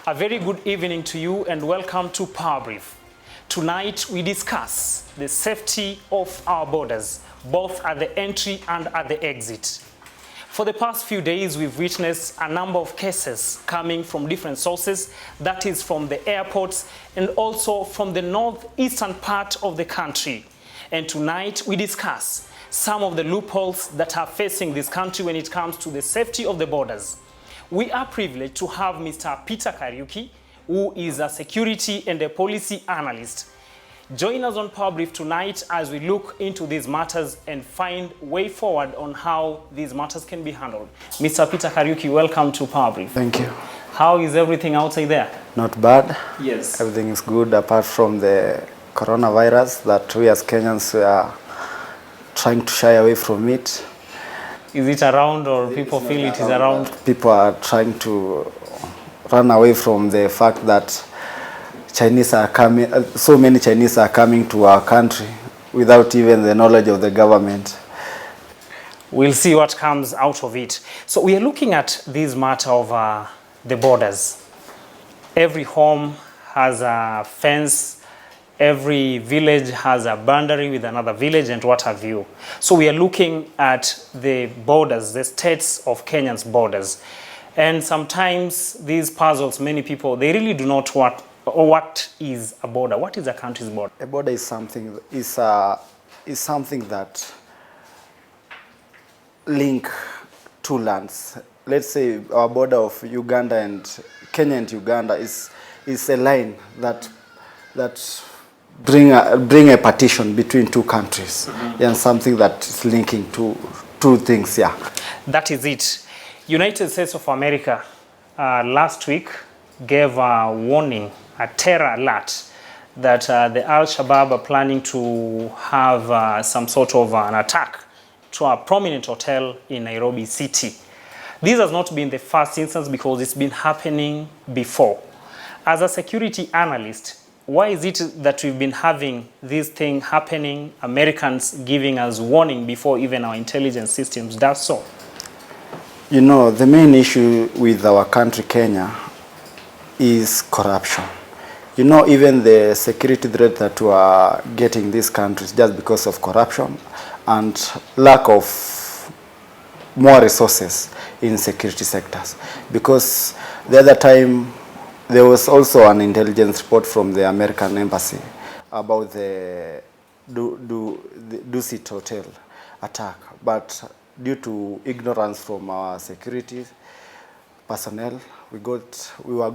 A very good evening to you and welcome to Power Brief. Tonight we discuss the safety of our borders, both at the entry and at the exit. For the past few days, we've witnessed a number of cases coming from different sources, that is from the airports and also from the northeastern part of the country. And tonight we discuss some of the loopholes that are facing this country when it comes to the safety of the borders. We are privileged to have Mr. Peter Kariuki, who is a security and a policy analyst. Join us on Power Brief tonight as we look into these matters and find way forward on how these matters can be handled. Mr. Peter Kariuki, welcome to Power Brief. Thank you. How is everything outside there? Not bad. Yes. Everything is good apart from the coronavirus that we as Kenyans are trying to shy away from it. Is it around or people feel it is around? People are trying to run away from the fact that Chinese are coming, so many Chinese are coming to our country without even the knowledge of the government. We'll see what comes out of it. So we are looking at this matter of the borders. Every home has a fence. Every village has a boundary with another village and what have you. So we are looking at the borders, the states of Kenya's borders. And sometimes these puzzles, many people, they really do not what is a border? What is a country's border? A border is something that link two lands. Let's say our border of Uganda and Kenya and Uganda is a line that bring a partition between two countries, and something that is linking two things. Yeah, that is it. United States of America last week gave a warning, a terror alert, that the Al-Shabaab are planning to have some sort of an attack to a prominent hotel in Nairobi City. This has not been the first instance because it's been happening before. As a security analyst, why is it that we've been having this thing happening, Americans giving us warning before even our intelligence systems does so? You know, the main issue with our country, Kenya, is corruption. You know, even the security threat that we are getting in these countries just because of corruption and lack of more resources in security sectors. Because the other time, there was also an intelligence report from the American embassy about the Dusit Hotel attack, but due to ignorance from our security personnel, we were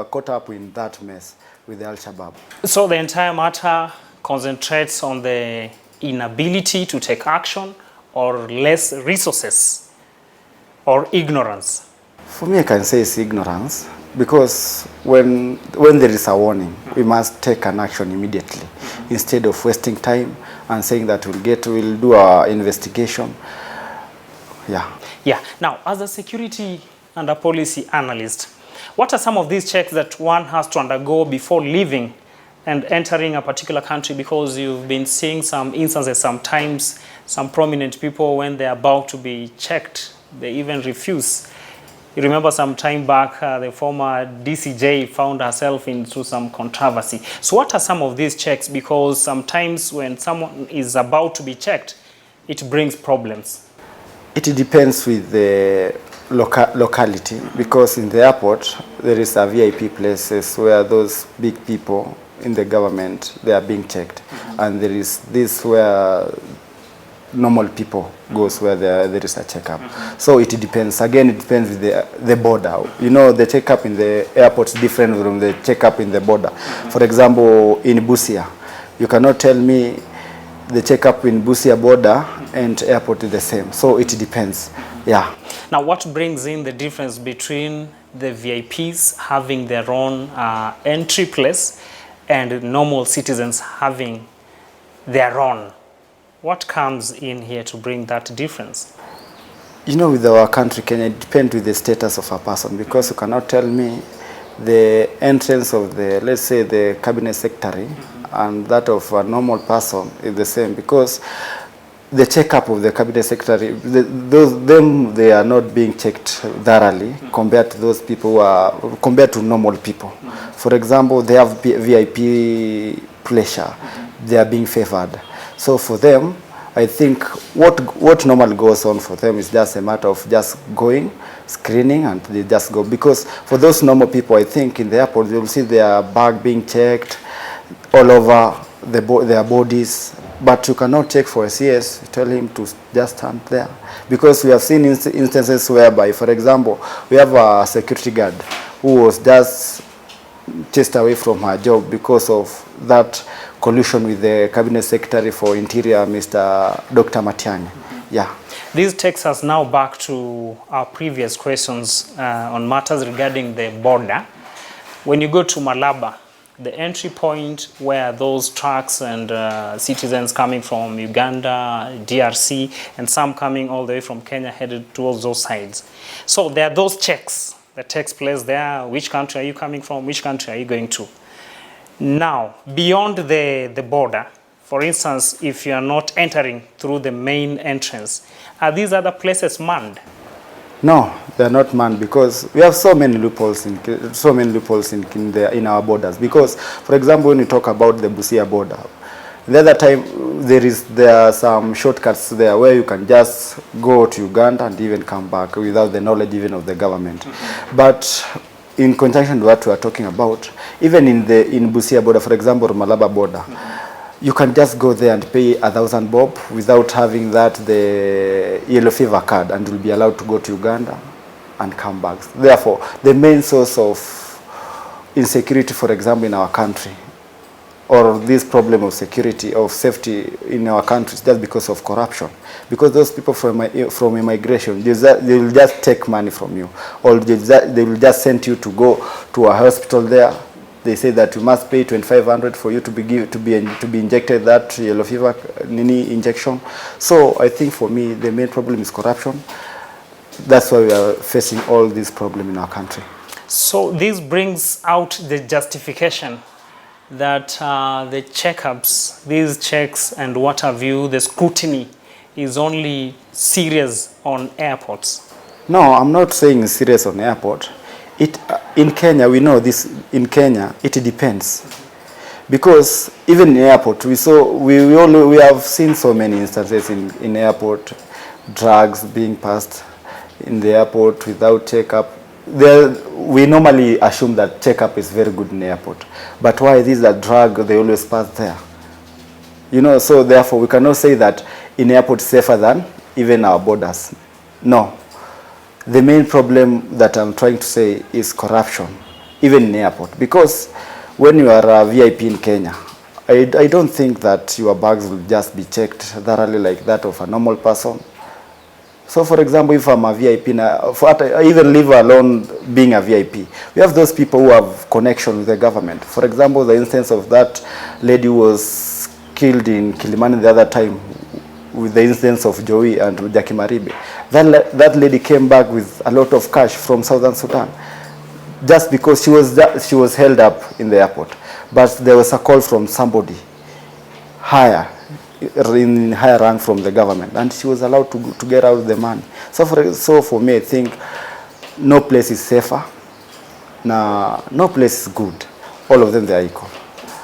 caught up in that mess with the Al-Shabaab. So the entire matter concentrates on the inability to take action, or less resources, or ignorance? For me, I can say it's ignorance. Because when there is a warning, we must take an action immediately, instead of wasting time and saying that we'll do our investigation. Yeah. Now, as a security and a policy analyst, what are some of these checks that one has to undergo before leaving and entering a particular country? Because you've been seeing some instances, sometimes some prominent people, when they're about to be checked, they even refuse. You remember some time back, the former DCJ found herself into some controversy. So what are some of these checks? Because sometimes when someone is about to be checked, it brings problems. It depends with the locality, because in the airport, there is a VIP places where those big people in the government, they are being checked. And there is this where normal people goes where there is a checkup. So it depends. Again, it depends with the border. You know, the checkup in the airport is different from the checkup in the border. For example, in Busia, you cannot tell me the checkup in Busia border and airport is the same. So it depends. Yeah. Now, what brings in the difference between the VIPs having their own entry place and normal citizens having their own? What comes in here to bring that difference? You know, with our country, Kenya, it depends with the status of a person, because you cannot tell me the entrance of the, let's say, the cabinet secretary and that of a normal person is the same, because the checkup of the cabinet secretary, they are not being checked thoroughly compared to those people who are, compared to normal people. For example, they have VIP pleasure. They are being favored. So for them, I think what normally goes on for them is just a matter of just going, screening, and they just go. Because for those normal people, I think in the airport, they will see their bag being checked all over their bodies. But you cannot check for a CS, you tell him to just stand there. Because we have seen instances whereby, for example, we have a security guard who was just chased away from her job because of that collusion with the cabinet secretary for interior, Mr. Dr. Matiang'i. Yeah. This takes us now back to our previous questions on matters regarding the border. When you go to Malaba, the entry point where those trucks and citizens coming from Uganda, DRC, and some coming all the way from Kenya headed towards those sides. So there are those checks that takes place there. Which country are you coming from? Which country are you going to? Now, beyond the border, for instance, if you are not entering through the main entrance, are these other places manned? No, they're not manned because we have so many loopholes in our borders. Because, for example, when you talk about the Busia border, the other time there are some shortcuts there where you can just go to Uganda and even come back without the knowledge even of the government. But in conjunction with what we are talking about, even in Busia border, for example, Malaba border, you can just go there and pay 1,000 bob without having the yellow fever card, and you'll be allowed to go to Uganda and come back. Therefore, the main source of insecurity, for example, in our country, or this problem of security, of safety in our country, is just because of corruption. Because those people from immigration, they will just take money from you, or they will just send you to go to a hospital there. They say that you must pay 2,500 for you to be injected that yellow fever injection. So I think for me the main problem is corruption. That's why we are facing all these problems in our country. So this brings out the justification that the checkups, these checks and what have you, the scrutiny is only serious on airports. No, I'm not saying serious on airport. In Kenya, we know this. In Kenya, it depends, because even in airport, we have seen so many instances in airport, drugs being passed in the airport without checkup. We normally assume that checkup is very good in the airport, but why these are drug they always pass there? So therefore we cannot say that in airport safer than even our borders. No. The main problem that I'm trying to say is corruption, even in airport. Because when you are a VIP in Kenya, I don't think that your bags will just be checked thoroughly like that of a normal person. So for example, if I'm a VIP, even leave alone being a VIP, we have those people who have connection with the government. For example, the instance of that lady who was killed in Kilimani the other time, with the instance of Joey and Jackie Maribe. That lady came back with a lot of cash from Southern Sudan just because she was held up in the airport. But there was a call from somebody higher, in higher rank from the government, and she was allowed to get out the money. So for me, I think no place is safer, no place is good. All of them, they are equal.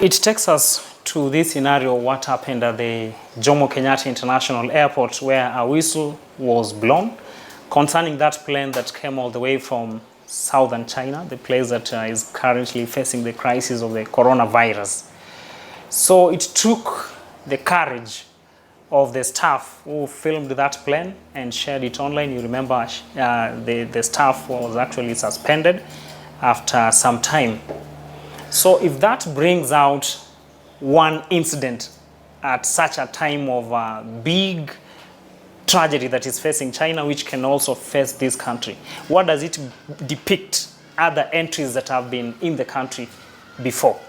It takes us to this scenario, what happened at the Jomo Kenyatta International Airport, where a whistle was blown concerning that plane that came all the way from southern China, the place that is currently facing the crisis of the coronavirus. So it took the courage of the staff who filmed that plane and shared it online. You remember the staff was actually suspended after some time. So if that brings out one incident at such a time of a big tragedy that is facing China, which can also face this country, what does it depict other entries that have been in the country before?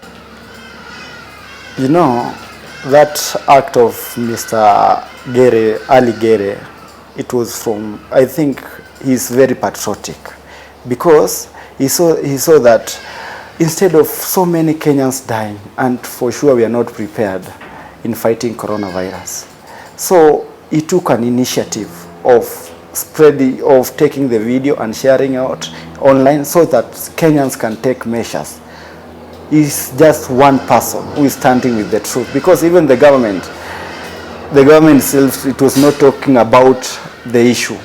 That act of Mr. Ali Gere, it was from, I think he's very patriotic, because he saw that instead of so many Kenyans dying, and for sure we are not prepared in fighting coronavirus. So he took an initiative of spreading, of taking the video and sharing out online so that Kenyans can take measures. He's just one person who is standing with the truth, because even the government itself, it was not talking about the issue.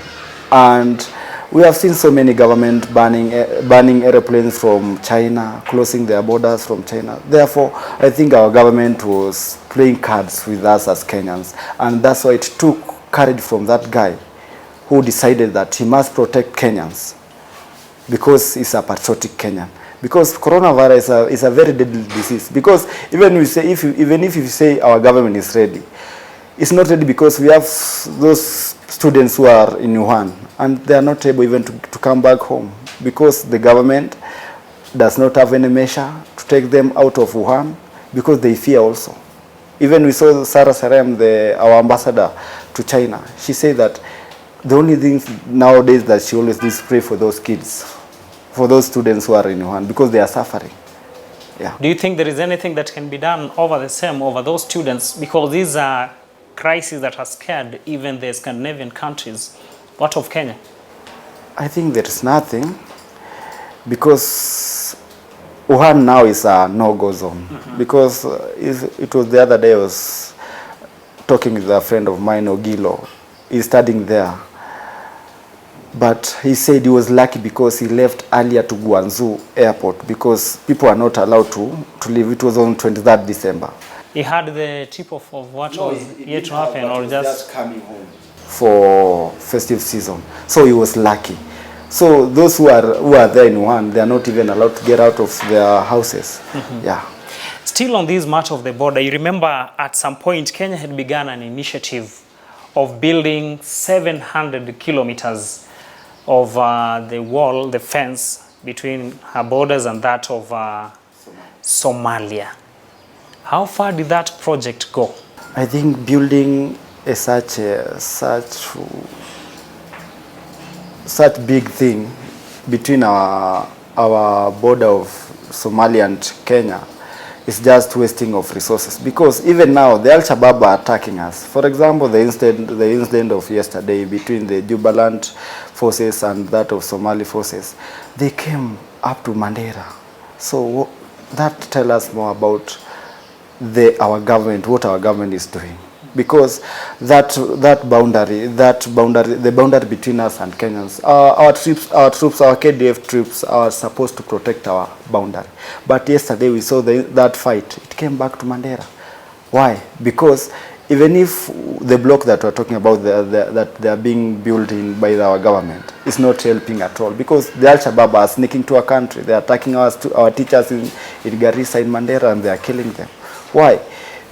And we have seen so many government banning airplanes from China, closing their borders from China. Therefore, I think our government was playing cards with us as Kenyans, and that's why it took courage from that guy who decided that he must protect Kenyans because he's a patriotic Kenyan. Because coronavirus is a very deadly disease. Because even if you say our government is ready, it's not ready, because we have those students who are in Wuhan and they are not able even to come back home, because the government does not have any measure to take them out of Wuhan, because they fear also. Even we saw Sarah Serem, our ambassador to China, she said that the only thing nowadays that she always does is pray for those kids, for those students who are in Wuhan, because they are suffering. Yeah. Do you think there is anything that can be done over those students? Because these are crises that have scared even the Scandinavian countries. What of Kenya? I think there is nothing, because Wuhan now is a no-go zone. Because it was the other day I was talking with a friend of mine, Ogilo. He's studying there. But he said he was lucky because he left earlier to Guangzhou airport, because people are not allowed to leave. It was on 23rd December. He had the tip of what was yet to happen, or just coming home for festive season. So he was lucky. So those who are there in Wuhan, they are not even allowed to get out of their houses. Yeah. Still on this matter of the border, you remember at some point Kenya had begun an initiative of building 700 kilometers of the wall, the fence between her borders and that of Somalia. How far did that project go? I think building such big thing between our border of Somalia and Kenya is just wasting of resources, because even now the Al-Shabaab are attacking us. For example, the incident of yesterday between the Jubaland forces and that of Somali forces, they came up to Mandera. So that tells us more about what our government is doing, because the boundary between us and Kenyans, our KDF troops are supposed to protect our boundary. But yesterday we saw that fight. It came back to Mandera. Why? Because even if the block that we're talking about that they are being built in by our government is not helping at all, because the Al-Shabaab are sneaking to our country. They are attacking our teachers in Garissa, in Mandera, and they are killing them. Why?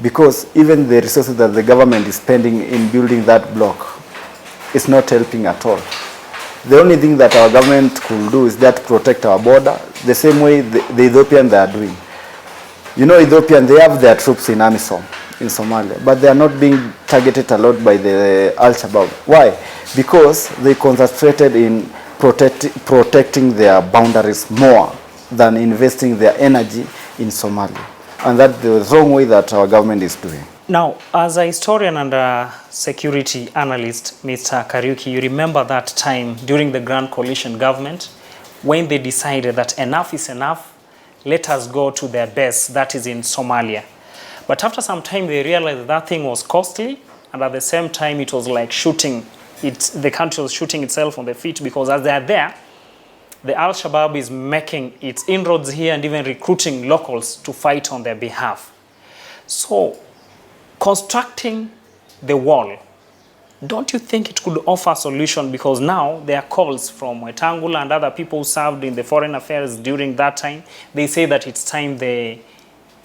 Because even the resources that the government is spending in building that block is not helping at all. The only thing that our government could do is that protect our border, the same way the Ethiopian they are doing. You know, Ethiopian, they have their troops in AMISOM in Somalia, but they are not being targeted a lot by the Al-Shabaab. Why? Because they concentrated in protecting their boundaries more than investing their energy in Somalia. And that's the wrong way that our government is doing. Now, as a historian and a security analyst, Mr. Kariuki, you remember that time during the Grand Coalition government when they decided that enough is enough, let us go to their base, that is in Somalia. But after some time, they realized that thing was costly, and at the same time, it was like the country was shooting itself on the feet, because as they are there, the Al-Shabaab is making its inroads here and even recruiting locals to fight on their behalf. So, constructing the wall, don't you think it could offer a solution? Because now there are calls from Wetangula and other people who served in the foreign affairs during that time. They say that it's time the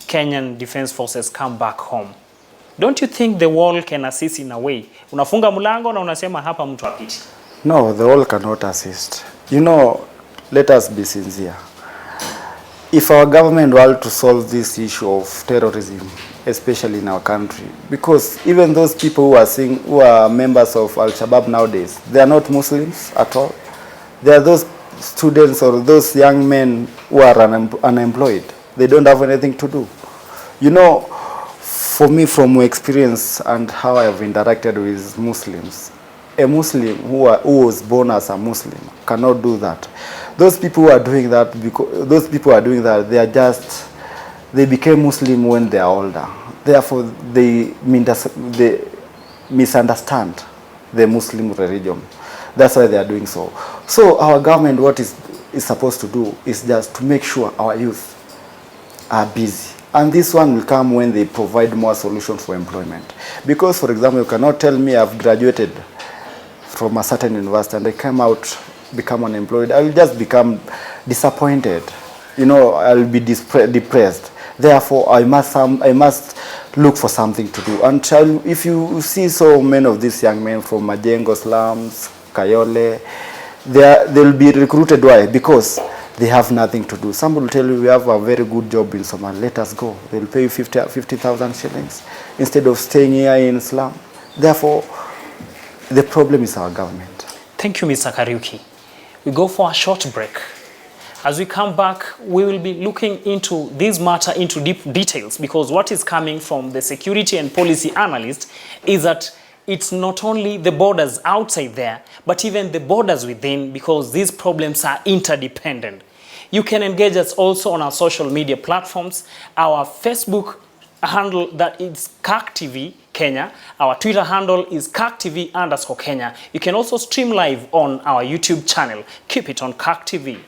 Kenyan Defense Forces come back home. Don't you think the wall can assist in a way? Unafunga mlango na unasema hapa mtu apiti. No, the wall cannot assist. You know, let us be sincere. If our government were to solve this issue of terrorism, especially in our country, because even those people who are members of Al-Shabaab nowadays, they are not Muslims at all. They are those students or those young men who are unemployed. They don't have anything to do. You know, for me, from experience and how I have interacted with Muslims, a Muslim who was born as a Muslim cannot do that. Those people who are doing that, they became Muslim when they are older. Therefore, they misunderstand the Muslim religion. That's why they are doing so. So our government, what is supposed to do is just to make sure our youth are busy. And this one will come when they provide more solutions for employment. Because, for example, you cannot tell me I've graduated from a certain university and I come out, become unemployed. I will just become disappointed. You know, I'll be depressed. Therefore, I must look for something to do. And if you see so many of these young men from Majengo slums, Kayole, they'll be recruited. Why? Because they have nothing to do. Some will tell you, we have a very good job in Somalia, let us go. They'll pay you 50,000 shillings instead of staying here in slum. Therefore, the problem is our government. Thank you, Mr. Kariuki. We go for a short break. As we come back, we will be looking into this matter into deep details, because what is coming from the security and policy analyst is that it's not only the borders outside there, but even the borders within, because these problems are interdependent. You can engage us also on our social media platforms. Our Facebook handle, that is CAC TV Kenya. Our Twitter handle is CAC TV_Kenya. You can also stream live on our YouTube channel. Keep it on CAC TV.